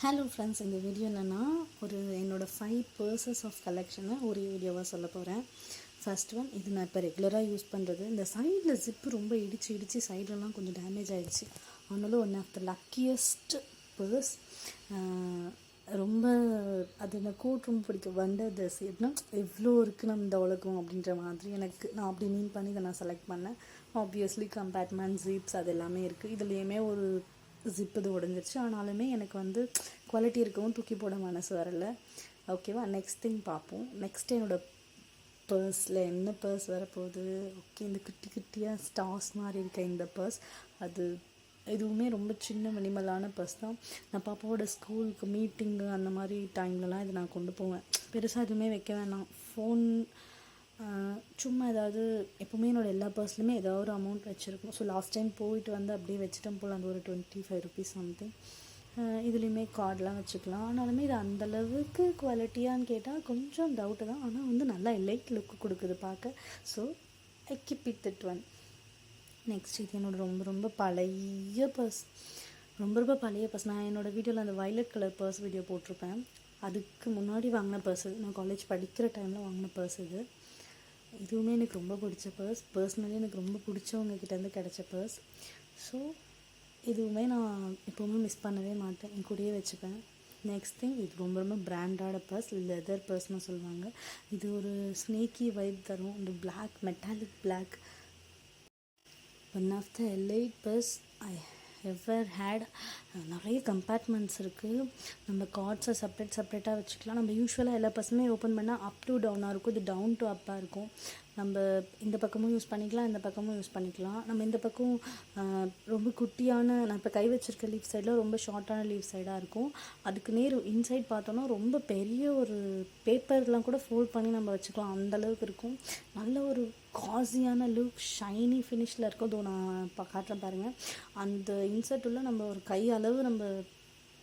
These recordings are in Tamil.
ஹலோ ஃப்ரெண்ட்ஸ், இந்த வீடியோ என்னென்னா என்னோடய 5 பர்சஸ் ஆஃப் கலெக்ஷனை ஒரு வீடியோவாக சொல்ல போகிறேன். ஃபர்ஸ்ட் ஒன், இது நான் இப்போ ரெகுலராக யூஸ் பண்ணுறது. இந்த சைடில் ஜிப்பு ரொம்ப இடித்து சைடெல்லாம் கொஞ்சம் டேமேஜ் ஆகிடுச்சு. ஆனாலும் one of the luckiest purse. ரொம்ப அது இந்த கோட் ரொம்ப பிடிக்கும். வண்டர் திஸ் எப்படின்னா எவ்வளோ இருக்குது நம்ம இந்த உலகம் அப்படின்ற மாதிரி நான் அப்படி மீன் பண்ணி இதை நான் செலக்ட் பண்ணேன். ஆப்வியஸ்லி கம்பார்ட்மெண்ட் ஜிப்ஸ் அது எல்லாமே இருக்குது. இதுலேயுமே ஒரு ஜிப்பு இது உடஞ்சிருச்சு. ஆனாலுமே எனக்கு குவாலிட்டி இருக்கவும் தூக்கி போட மனசு வரலை. ஓகேவா, நெக்ஸ்ட் திங் பார்ப்போம். நெக்ஸ்ட் என்னோடய பர்ஸில் என்ன பர்ஸ் வரப்போகுது? ஓகே, இந்த குட்டி குட்டியாக ஸ்டார்ஸ் மாதிரி இருக்க இந்த பர்ஸ், அது எதுவுமே ரொம்ப சின்ன மினிமலான பர்ஸ் தான். நான் பாப்பாவோட ஸ்கூலுக்கு மீட்டிங்கு அந்த மாதிரி டைம்லலாம் இதை நான் கொண்டு போவேன். பெருசாக எதுவுமே வைக்க வேணாம், ஃபோன் சும்மா ஏதாவது. எப்போவுமே என்னோடய எல்லா பர்ஸ்லையுமே ஏதாவது ஒரு அமௌண்ட் வச்சுருக்கோம். ஸோ லாஸ்ட் டைம் போயிட்டு வந்து அப்படியே வச்சுட்டேன் போல், அந்த ஒரு 25 rupees சம்திங். இதுலேயுமே கார்டெலாம் வச்சுக்கலாம். ஆனாலுமே இது அந்தளவுக்கு குவாலிட்டியான்னு கேட்டால் கொஞ்சம் டவுட்டு தான். ஆனால் நல்லா லைட் லுக்கு கொடுக்குது பார்க்க. So I keep it that one. Next, இது என்னோடய ரொம்ப பழைய பர்ஸ். ரொம்ப பழைய பர்ஸ். நான் என்னோடய வீடியோவில் அந்த வயலட் கலர் பர்ஸ் வீடியோ போட்டிருப்பேன். அதுக்கு முன்னாடி வாங்கின பர்ஸ் இது. நான் காலேஜ் படிக்கிற டைமில் வாங்கின பர்ஸ் இது. இதுவுமே எனக்கு ரொம்ப பிடிச்ச பர்ஸ். பர்ஸ்னலி எனக்கு ரொம்ப பிடிச்சவங்க கிட்டேருந்து கிடச்ச பர்ஸ். ஸோ இதுவுமே நான் எப்போவுமே மிஸ் பண்ணவே மாட்டேன், என் கூடயே வச்சுப்பேன். நெக்ஸ்ட் திங், இது ரொம்ப பிராண்டான பர்ஸ், லெதர் பர்ஸ்னு சொல்லுவாங்க. இது ஒரு ஸ்னேக்கி வைப் தரும். இந்த black, metallic black, one of the elite purse I ever had. நிறைய கம்பார்ட்மெண்ட்ஸ் இருக்குது. நம்ம கார்ட்ஸை செப்ரேட்டாக வச்சுக்கலாம். நம்ம யூஸ்வலாக எல்லா பர்ஸுமே ஓப்பன் பண்ணால் அப் டு டவுனாக இருக்கும். இது டவுன் டு அப்பாக இருக்கும். நம்ம இந்த பக்கமும் யூஸ் பண்ணிக்கலாம், இந்த பக்கமும் யூஸ் பண்ணிக்கலாம். நம்ம இந்த பக்கம் ரொம்ப குட்டியான, நான் இப்போ கை வச்சுருக்க லீஃப் சைடில் ரொம்ப ஷார்ட்டான லீஃப் சைடாக இருக்கும். அதுக்கு இன்சைட் பார்த்தோன்னா ரொம்ப பெரிய ஒரு பேப்பர்லாம் கூட ஃபோல்ட் பண்ணி நம்ம வச்சுக்கலாம், அந்தளவுக்கு இருக்கும். நல்ல ஒரு காஸியான லுக், ஷைனி ஃபினிஷில் இருக்கும். அதோ நான் காட்டுறேன் பாருங்கள். அந்த இன்சர்ட் உள்ள நம்ம ஒரு கை அளவு நம்ம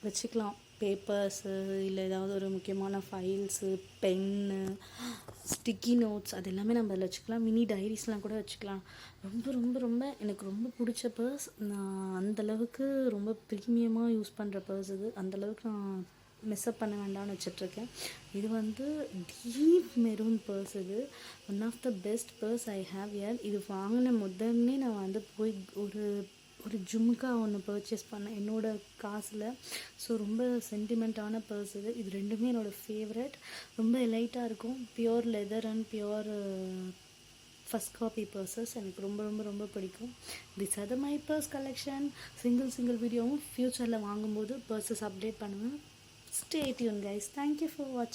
வச்சுக்கலாம். பேப்பர்ஸு, இல்லை ஏதாவது ஒரு முக்கியமான ஃபைல்ஸு, பென்னு, ஸ்டிக்கி நோட்ஸ், அது எல்லாமே நம்ம அதில் வச்சுக்கலாம். மினி டைரிஸ்லாம் கூட வச்சுக்கலாம். ரொம்ப எனக்கு ரொம்ப பிடிச்ச பர்ஸ். நான் அந்தளவுக்கு ரொம்ப ப்ரீமியமாக யூஸ் பண்ணுற பர்ஸ் இது. அந்தளவுக்கு நான் மிஸ்அப் பண்ண வேண்டாம்னு வச்சிட்ருக்கேன். இது டீப் மெரூன் பர்ஸ். இது one of the best purse I have here. இது வாங்கின முதல்னே நான் போய் ஒரு ஜும்கா ஒன்று பர்ச்சேஸ் பண்ணேன் என்னோடய காசில். ஸோ ரொம்ப சென்டிமெண்ட்டான பர்ஸ் இது. இது ரெண்டுமே என்னோடய ஃபேவரட். ரொம்ப எலைட்டாக இருக்கும். Pure leather and pure first copy purses எனக்கு ரொம்ப பிடிக்கும். This are the my purse collection. Single வீடியோவும் ஃப்யூச்சரில் வாங்கும்போது பர்சஸ் அப்டேட் பண்ணுவேன். Stay tuned guys. Thank you for watching.